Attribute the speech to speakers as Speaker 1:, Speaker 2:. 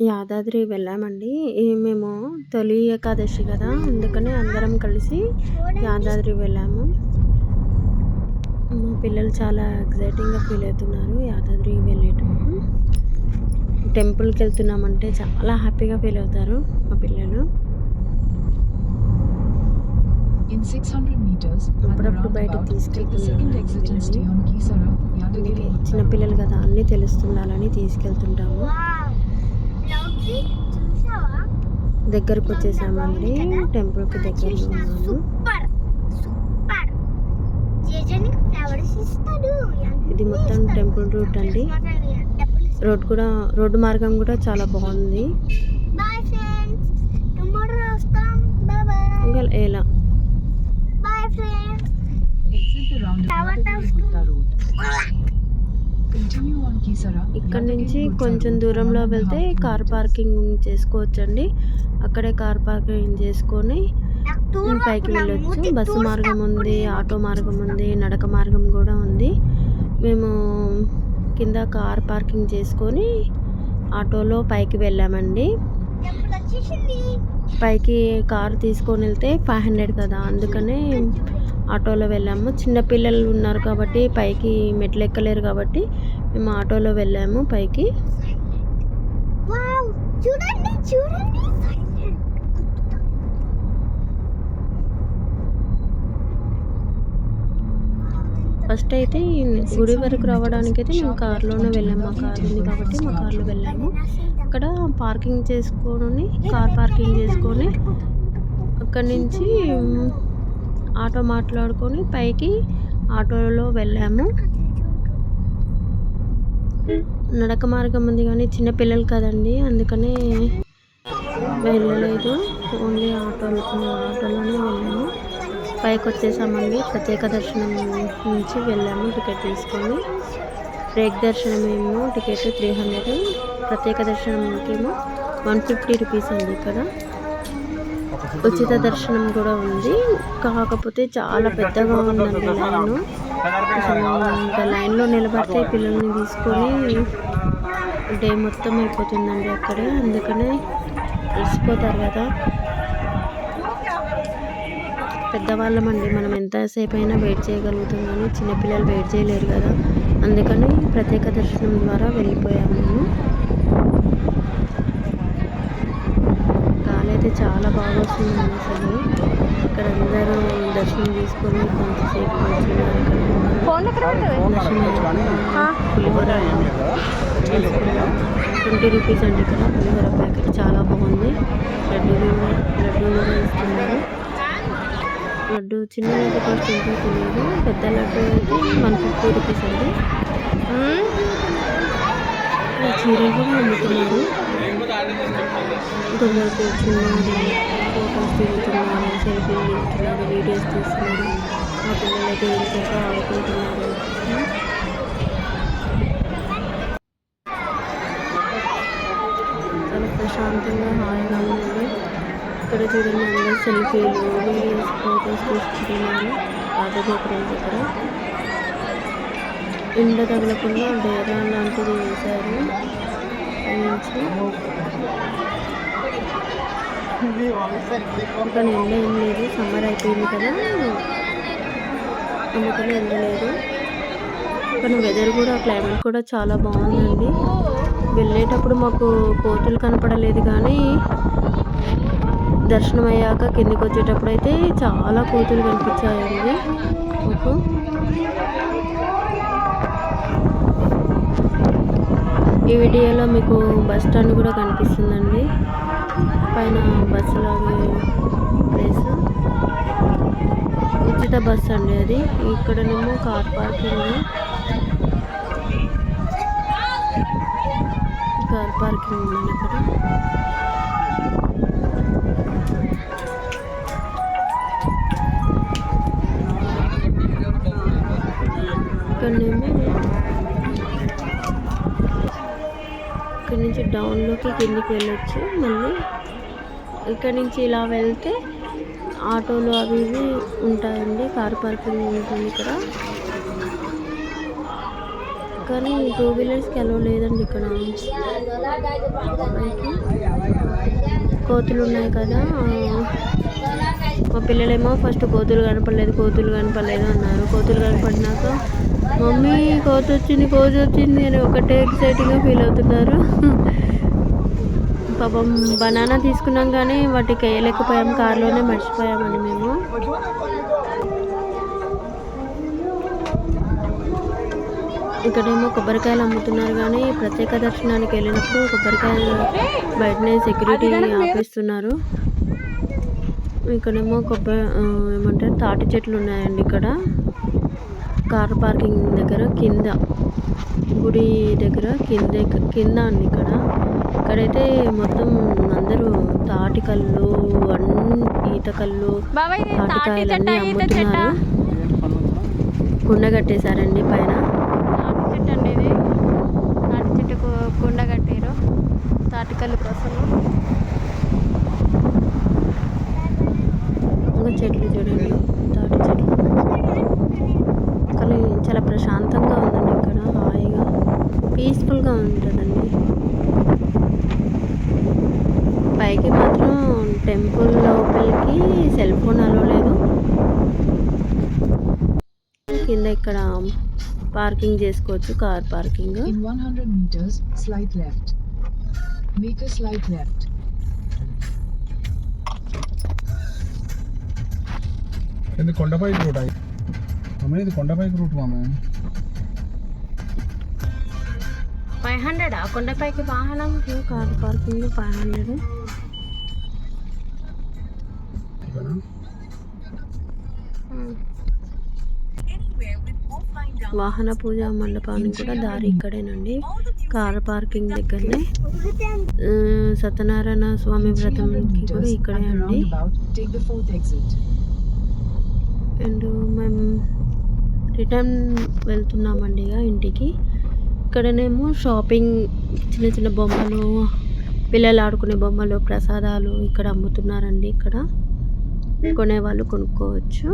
Speaker 1: యాదాద్రి వెళ్ళామండి. మేము తొలి ఏకాదశి గదా! అందుకని అందరం కలిసి యాదాద్రి వెళ్ళాము. మా పిల్లలు చాలా ఎక్సైటింగ్‌గా ఫీల్ అవుతున్నారు యాదాద్రి వెళ్ళేటప్పుడు. టెంపుల్‌కెళ్తున్నామంటే చాలా హ్యాపీగా ఫీల్ అవుతారు మా పిల్లలు.
Speaker 2: In 600 meters, at the
Speaker 1: అప్పుడప్పుడు బయటికి
Speaker 2: roundabout, take the second
Speaker 1: తీసుకెళ్తున్నానండి
Speaker 2: exit and
Speaker 1: పిల్లల్ని.
Speaker 2: stay on Kisara, Yadagiri
Speaker 1: అందుకే
Speaker 2: Gutta
Speaker 1: చిన్న
Speaker 2: Road.
Speaker 1: పిల్లలు కదా అన్నీ తెలుస్తుండాలని తీసుకెళ్తుంటాము. దగ్గరకు వచ్చేసామండి. టెంపుల్‌కి దగ్గరలో ఉన్నాము. ఇది మొత్తం టెంపుల్ రూట్ అండి. రోడ్డు మార్గం కూడా చాలా బాగుంది. ఇంకా ఎలా
Speaker 2: Exit the roundabout, Yadagiri Gutta Road. Continue on Kisara,
Speaker 1: ఇక్కడ నుంచి
Speaker 2: Yadagiri Gutta
Speaker 1: కొంచెం
Speaker 2: Road for
Speaker 1: దూరంలో
Speaker 2: 1.5
Speaker 1: వెళ్తే కార్
Speaker 2: kilometers.
Speaker 1: పార్కింగ్ చేసుకోవచ్చండి. అక్కడే కార్ పార్కింగ్ చేసుకొని పైకి వెళ్ళొచ్చు. బస్సు మార్గం ఉంది, ఆటో మార్గం ఉంది, నడక మార్గం కూడా ఉంది. మేము కింద కార్ పార్కింగ్ చేసుకొని ఆటోలో పైకి వెళ్ళామండి. పైకి కారు తీసుకొని వెళ్తే 500 కదా, అందుకనే ఆటోలో వెళ్ళాము. చిన్నపిల్లలు ఉన్నారు కాబట్టి పైకి మెట్లు ఎక్కలేరు కాబట్టి మేము ఆటోలో వెళ్ళాము పైకి. ఫస్ట్ అయితే గుడి వరకు రావడానికైతే మేము కార్లోనే వెళ్ళాము. మా కారు ఉంది కాబట్టి మా కార్లో వెళ్ళాము. అక్కడ పార్కింగ్ చేసుకొని కార్ పార్కింగ్ చేసుకొని అక్కడి నుంచి ఆటో మాట్లాడుకొని పైకి ఆటోలో వెళ్ళాము. నడక మార్గం ఉంది కానీ చిన్నపిల్లలు కదండి, అందుకనే వెళ్ళలేదు. ఓన్లీ ఆటోలోనే వెళ్ళాము. పైకి వచ్చేసామండి. ప్రత్యేక దర్శనం నుంచి వెళ్ళాము టికెట్ తీసుకొని. బ్రేక్ దర్శనం ఏమో టికెట్ 300, ప్రత్యేక దర్శనంకేమో 150 రూపీస్ అండి. ఇక్కడ ఉచిత దర్శనం కూడా ఉంది, కాకపోతే చాలా పెద్దగా ఉందండి లైను. అసలు ఇంకా లైన్లో నిలబడితే పిల్లల్ని తీసుకొని డే మొత్తం అయిపోతుందండి అక్కడే, అందుకనే అలసిపోతారు కదా. పెద్దవాళ్ళమండి, మనం ఎంతసేపు అయినా వెయిట్ చేయగలుగుతాం కానీ చిన్నపిల్లలు వెయిట్ చేయలేరు కదా, అందుకని ప్రత్యేక దర్శనం ద్వారా వెళ్ళిపోయాము మేము. గాలి అయితే చాలా బాగా వస్తుందండి అసలు. ఇక్కడ అందరూ దర్శనం తీసుకొని కొంతసేపు కూర్చున్నారు. పులిహోర 20 రూపీస్ అండి ఇక్కడ పులిహోర ప్యాకెట్, చాలా బాగుంది. లడ్డు కూడా ఇస్తున్నారు. లడ్డు చిన్న లడ్డు కాస్ట్ ఎంతో తెలియదు, పెద్ద లడ్డు అయితే 150 రూపీస్ అండి. చీరలు కూడా అమ్ముతున్నారు. కొందరు కూర్చున్నారు, ఫోటోస్ దిగుతున్నారు, సెల్ఫీలు దిగుతున్నారు, వీడియోస్ తీస్తున్నారు. మా పిల్లలైతే ఇంకొక ఆడుకుంటున్నారు. చాలా ప్రశాంతంగా హాయిగా ఉంది. ఇక్కడ చూడండి అందరూ సెల్ఫీలు, వీడియోస్, ఫోటోస్ తీసుకుంటున్నారు. రాజగోపురం దగ్గర ఎండ తగలకుండా డేరా లాంటిది వేశారు నుంచి. ఇక్కడ ఎండ ఏం లేదు, సమ్మర్ అయిపోయింది కదా అందుకని ఎండ లేదు. కానీ వెదర్ కూడా, క్లైమేట్ కూడా చాలా బాగుందండి. వెళ్ళేటప్పుడు మాకు కోతులు కనపడలేదు కానీ దర్శనం అయ్యాక కిందికి వచ్చేటప్పుడు అయితే చాలా కోతులు కనిపించాయండి మాకు. ఈ వీడియోలో మీకు బస్ స్టాండ్ కూడా కనిపిస్తుందండి, పైన బస్సు లాగే ప్లేస్. ఉచిత బస్సు అండి అది. ఇక్కడనేమో కార్ పార్కింగ్ ఉంది ఇక్కడ. ఇక్కడనేమో ఇక్కడ నుంచి డౌన్లోకి కిందికి వెళ్ళొచ్చు. మళ్ళీ ఇక్కడ నుంచి ఇలా వెళ్తే ఆటోలు అవి ఇవి ఉంటాయండి, కార్ పార్కింగ్ ఉంటుంది ఇక్కడ. కానీ 2 వీలర్స్కి అలో లేదండి ఇక్కడ. పైకి కోతులు ఉన్నాయి కదా, మా పిల్లలేమో ఫస్ట్ కోతులు కనపడలేదు అన్నారు. కోతులు కనపడినాక మమ్మీ కోతి వచ్చింది అని ఒకటే ఎక్సైటింగ్గా ఫీల్ అవుతున్నారు. పాపం బనానా తీసుకున్నాం కానీ వాటికి వేయలేకపోయాం, కార్లోనే మర్చిపోయామండి మేము. ఇక్కడేమో కొబ్బరికాయలు అమ్ముతున్నారు కానీ ప్రత్యేక దర్శనానికి వెళ్ళినప్పుడు కొబ్బరికాయలు బయటనే సెక్యూరిటీ ఆపేస్తున్నారు. ఇక్కడేమో ఏమంటారు తాటి చెట్లు ఉన్నాయండి ఇక్కడ కార్ పార్కింగ్ దగ్గర, కింద గుడి దగ్గర కింద అండి. ఇక్కడైతే మొత్తం అందరూ తాటికల్లు, ఈత కళ్ళు, తాటికాయలు అన్నీ అమ్ముతున్నారు. కుండ కట్టేశారండి పైన. తాటి చెట్టు అండి ఇది, తాటి చెట్టుకు కుండ కట్టారు తాటికల్లు కోసం. ఇంకా చెట్లు చూడండి, తాటి చెట్లు. కానీ చాలా ప్రశాంతంగా ఉందండి ఇక్కడ, హాయిగా పీస్ఫుల్గా ఉంటుందండి. పైకి మాత్రం టెంపుల్ లోపలికి సెల్ ఫోన్ అలో లేదు. కింద ఇక్కడ పార్కింగ్ చేసుకోవచ్చు, car parking.
Speaker 2: In 100 meters, slight left. Make a slight left.
Speaker 3: ఇది కొండపైకి రూట్ అమ్మ, ఇది కొండపైకి రూట్ మామ.
Speaker 1: 500 కొండపైకి వాహనం, కార్ పార్కింగ్ 500. వాహన పూజ మండపానికి కూడా దారి ఇక్కడేనండి, కార్ పార్కింగ్ దగ్గరనే. సత్యనారాయణ స్వామి వ్రతంకి కూడా ఇక్కడే అండి.
Speaker 2: Take the 4th exit.
Speaker 1: And మేము రిటర్న్ వెళ్తున్నామండి ఇక ఇంటికి. ఇక్కడనేమో షాపింగ్, చిన్న చిన్న బొమ్మలు, పిల్లలు ఆడుకునే బొమ్మలు, ప్రసాదాలు ఇక్కడ అమ్ముతున్నారండి. ఇక్కడ కొనేవాళ్ళు కొనుక్కోవచ్చు.